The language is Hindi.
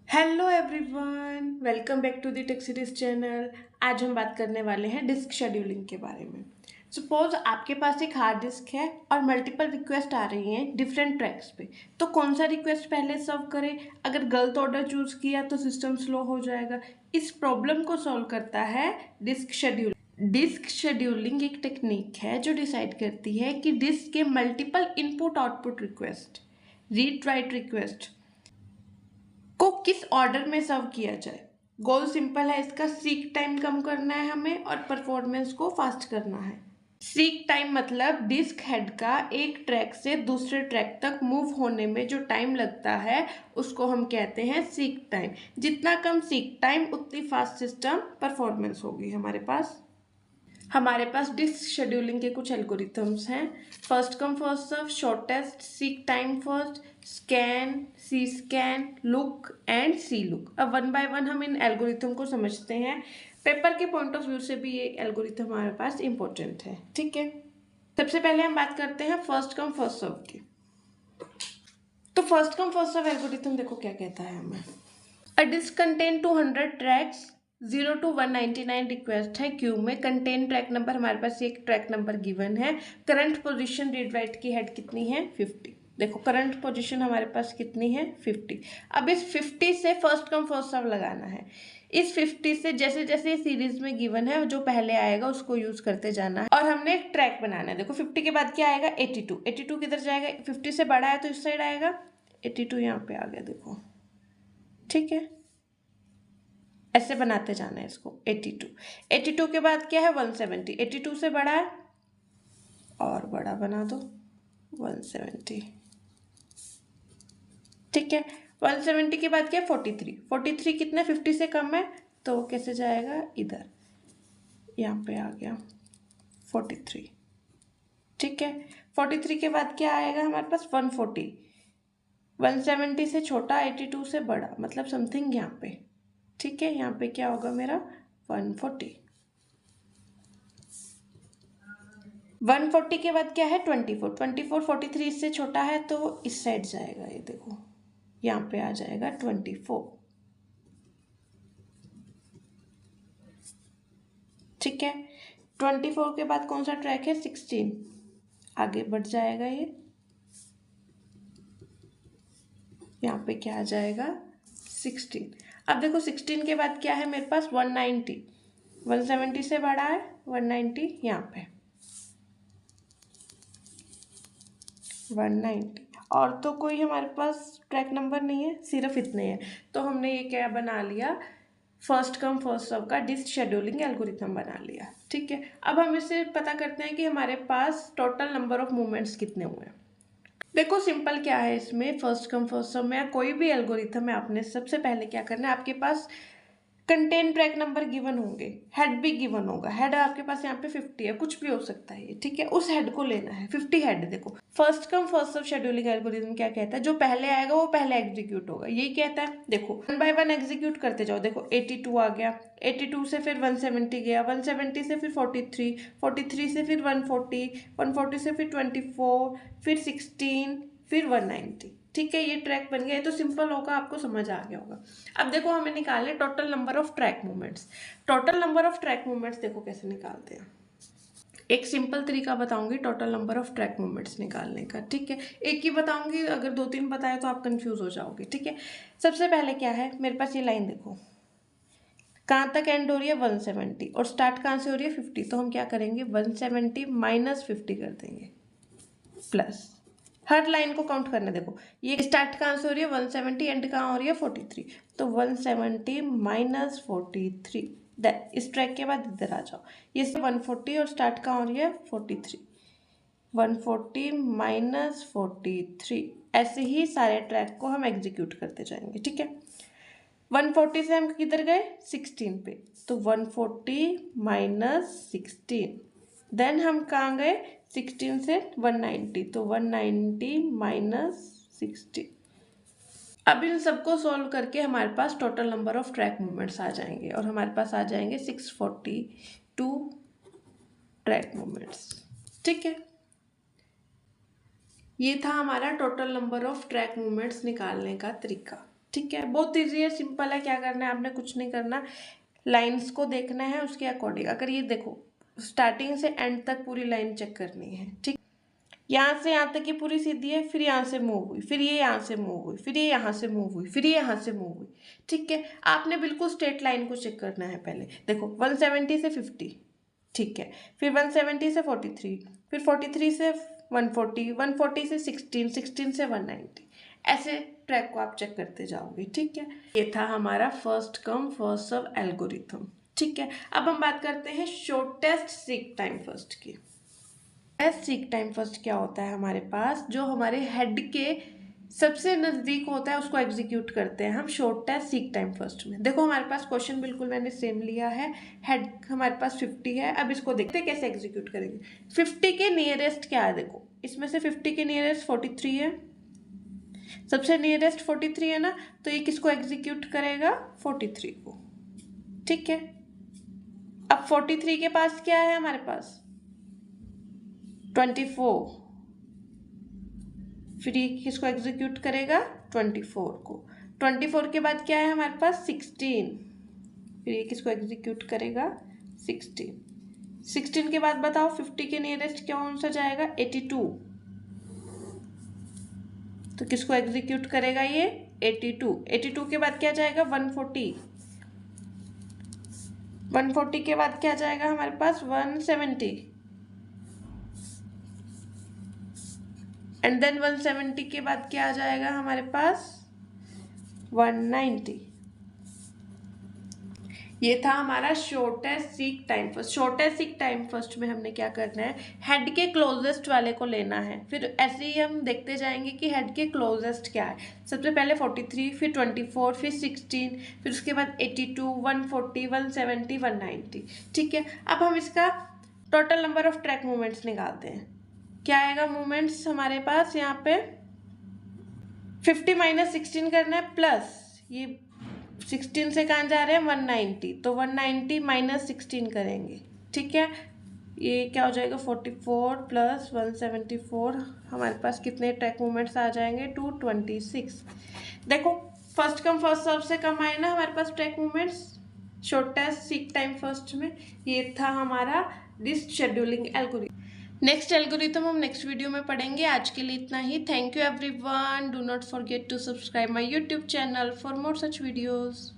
Hello everyone, welcome back to the take series channel. आज हम बात करने वाले हैं डिस्क शेड्यूलिंग के बारे में। सपोज आपके पास एक हार्ड डिस्क है और मल्टीपल रिक्वेस्ट आ रही हैं डिफरेंट ट्रैक्स पे, तो कौन सा रिक्वेस्ट पहले सर्व करें? अगर गलत ऑर्डर चूज किया तो सिस्टम स्लो हो जाएगा। इस प्रॉब्लम को सॉल्व करता है डिस्क शेड्यूलिंग। डिस्क शेड्यूलिंग एक टेक्निक है जो डिसाइड करती है कि डिस्क के multiple input output request, read write request को किस ऑर्डर में सर्व किया जाए। गोल सिंपल है इसका, सीक टाइम कम करना है हमें और परफॉर्मेंस को फास्ट करना है। सीक टाइम मतलब डिस्क हेड का एक ट्रैक से दूसरे ट्रैक तक मूव होने में जो टाइम लगता है उसको हम कहते हैं सीक टाइम। जितना कम सीक टाइम उतनी फास्ट सिस्टम परफॉर्मेंस होगी हमारे पास डिस्क शेड्यूलिंग के कुछ एल्गोरिथम्स हैं। First come first serve, shortest, seek time first, scan, C scan, look and see look. अब वन बाय वन हम इन एल्गोरिथम को समझते हैं। पेपर के पॉइंट ऑफ व्यू से भी ये एल्गोरिथम हमारे पास इंपॉर्टेंट है, ठीक है। सबसे पहले हम बात करते हैं फर्स्ट कम फर्स्ट सर्व की। तो first come first serve algorithm देखो क्या कहता है हमें। A disk contain 200 tracks, 0 to 199 request है क्यू में। कंटेन ट्रैक नंबर, हमारे पास एक ट्रैक नंबर गिवन है। करंट पोजीशन रीड राइट की हेड कितनी है? 50। देखो करंट पोजीशन हमारे पास कितनी है? 50। अब इस 50 से फर्स्ट कम फर्स्ट सर्व लगाना है। इस 50 से जैसे जैसे सीरीज में गिवन है जो पहले आएगा उसको यूज करते जाना है और हमने एक ट्रैक बनाना है। देखो 50 के बाद क्या आएगा? 82। 82 किधर जाएगा? 50 से बड़ा है तो इस साइड आएगा। 82 यहाँ पे आ गया, देखो, ठीक है। ऐसे बनाते जाना है इसको। 82। 82 के बाद क्या है? 170। 82 से बड़ा है और बड़ा बना दो 170, ठीक है। 170 के बाद क्या है? 43। 43 कितना? 50 से कम है तो कैसे जाएगा? इधर, यहाँ पे आ गया 43, ठीक है। 43 के बाद क्या आएगा हमारे पास? 140। 170 से छोटा, 82 से बड़ा, मतलब समथिंग यहाँ पे, ठीक है। यहाँ पे क्या होगा मेरा? 140। 140 के बाद क्या है? 24। 24 43 से छोटा है तो इस साइड जाएगा, ये देखो यहाँ पे आ जाएगा 24, ठीक है। 24 के बाद कौन सा ट्रैक है? 16। आगे बढ़ जाएगा ये, यहाँ पे क्या आ जाएगा? 16। अब देखो 16 के बाद क्या है मेरे पास? 190। 170 से बड़ा है 190, यहाँ पे 190। और तो कोई हमारे पास ट्रैक नंबर नहीं है, सिर्फ इतने हैं। तो हमने ये क्या बना लिया? फर्स्ट कम फर्स्ट सर्व का डिस्क शेड्यूलिंग एल्गोरिथम बना लिया, ठीक है। अब हम इससे पता करते हैं कि हमारे पास टोटल नंबर ऑफ मूवमेंट्स कितने हुए हैं। देखो सिंपल क्या है इसमें, फर्स्ट कम फर्स्ट सर्व में कोई भी एल्गोरिथम है, आपने सबसे पहले क्या करना है, आपके पास कंटेंट ट्रैक नंबर गिवन होंगे, हेड भी गिवन होगा। हेड आपके पास यहाँ पे 50 है, कुछ भी हो सकता है ये, ठीक है। उस हेड को लेना है, 50 हेड। देखो फर्स्ट कम फर्स्ट सर्व शेड्यूलिंग एल्गोरिथम क्या कहता है? जो पहले आएगा वो पहले एग्जीक्यूट होगा, यही कहता है। देखो वन बाय वन एग्जीक्यूट करते जाओ। देखो 82 आ गया, 82 से फिर 170 गया, 170 से फिर 43, 43 से फिर 140, 140 से फिर 24, फिर 16, फिर 190, ठीक है। ये ट्रैक बन गया। तो सिंपल होगा, आपको समझ आ गया होगा। अब देखो हमें निकालने total number of track movements. Total number of track movements देखो कैसे निकालते हैं। एक सिंपल तरीका बताऊंगी total number of track movements निकालने का, ठीक है। एक ही बताऊंगी, अगर दो तीन बताए तो आप कंफ्यूज हो जाओगे, ठीक है। सबसे पहले क्या है मेरे पास? ये लाइन देखो कहाँ तक एंड हो रही है? 170, और स्टार्ट कहाँ से हो रही है? 50। तो हम क्या करेंगे? 170 माइनस 50 कर देंगे, प्लस हर लाइन को काउंट करना। देखो ये स्टार्ट कहाँ से हो रही है? 170, एंड कहाँ हो रही है? 43। तो 170 माइनस 43। इस ट्रैक के बाद इधर आ जाओ, ये 140 और स्टार्ट कहाँ हो रही है? 43। 140 माइनस 43। ऐसे ही सारे ट्रैक को हम एग्जीक्यूट करते जाएंगे, ठीक है। 140 से हम किधर गए? 16 पे, तो 140 माइनस 16। देन हम कहाँ गए? 16 से 190, तो 190 माइनस 16। अब इन सबको सॉल्व करके हमारे पास total number of track movements आ जाएंगे और हमारे पास आ जाएंगे 642 ट्रैक मूवमेंट्स, ठीक है। ये था हमारा total number of track movements निकालने का तरीका। ठीक है, बहुत ईजी है, सिंपल है। क्या करना है आपने, कुछ नहीं करना, लाइंस को देखना है उसके अकॉर्डिंग। अगर ये देखो स्टार्टिंग से एंड तक पूरी लाइन चेक करनी है, ठीक। यहाँ से यहाँ तक की पूरी सीधी है, फिर यहाँ से मूव हुई, फिर ये यहाँ से मूव हुई, फिर ये यहाँ से मूव हुई, फिर ये यहाँ से मूव हुई, ठीक है। आपने बिल्कुल स्ट्रेट लाइन को चेक करना है पहले। देखो 170 से 50, ठीक है, फिर 170 से 43, फिर 43 से 140, 140 से 16, 16 से 190, ऐसे ट्रैक को आप चेक करते जाओगे, ठीक है। ये था हमारा first come first serve algorithm, ठीक है। अब हम बात करते हैं शॉर्टेस्ट सीक टाइम फर्स्ट की। सीक टाइम फर्स्ट क्या होता है हमारे पास, जो हमारे हेड के सबसे नज़दीक होता है उसको एग्जीक्यूट करते हैं हम शॉर्टेस्ट सीक टाइम फर्स्ट में। देखो हमारे पास क्वेश्चन बिल्कुल मैंने सेम लिया है, हेड हमारे पास 50 है। अब इसको देखते हैं कैसे एग्जीक्यूट करेंगे। 50 के नियरेस्ट क्या है, देखो इसमें से 50 के नियरेस्ट 43 है, सबसे नियरेस्ट 43 है ना, तो ये किसको एग्जीक्यूट करेगा, 43 को, ठीक है। अब 43 के पास क्या है हमारे पास 24, फिर ये किसको एग्जीक्यूट करेगा 24 को। 24 के बाद क्या है हमारे पास 16, फिर ये किसको एग्जीक्यूट करेगा 16। 16 के बाद बताओ 50 के नियरेस्ट कौन सा जाएगा 82, तो किसको एग्जीक्यूट करेगा ये 82। 82 के बाद क्या जाएगा 140, 140 के बाद क्या जाएगा हमारे पास 170, एंड देन 170 के बाद क्या आ जाएगा हमारे पास 190। ये था हमारा shortest seek time first. Shortest seek time first में हमने क्या करना है, हेड के क्लोजेस्ट वाले को लेना है। फिर ऐसे ही हम देखते जाएंगे कि हेड के क्लोजेस्ट क्या है। सबसे पहले 43, फिर 24, फिर 16, फिर उसके बाद 82, 140, 170, 190, ठीक है। अब हम इसका total number of track movements निकालते हैं। क्या आएगा मूवमेंट्स हमारे पास यहाँ पे 50 माइनस 16 करना है, प्लस ये 16 से कहाँ जा रहे हैं 190, तो 190 माइनस 16 करेंगे, ठीक है। ये क्या हो जाएगा 44 प्लस 174, हमारे पास कितने ट्रैक मूवमेंट्स आ जाएंगे 226। देखो फर्स्ट कम फर्स्ट सर्व से कम आए ना हमारे पास track movements shortest seek time first में। ये था हमारा disk scheduling algorithm. Next algorithm हम नेक्स्ट वीडियो में पढ़ेंगे। आज के लिए इतना ही। Thank you everyone. Do not forget to subscribe my YouTube channel for more such videos.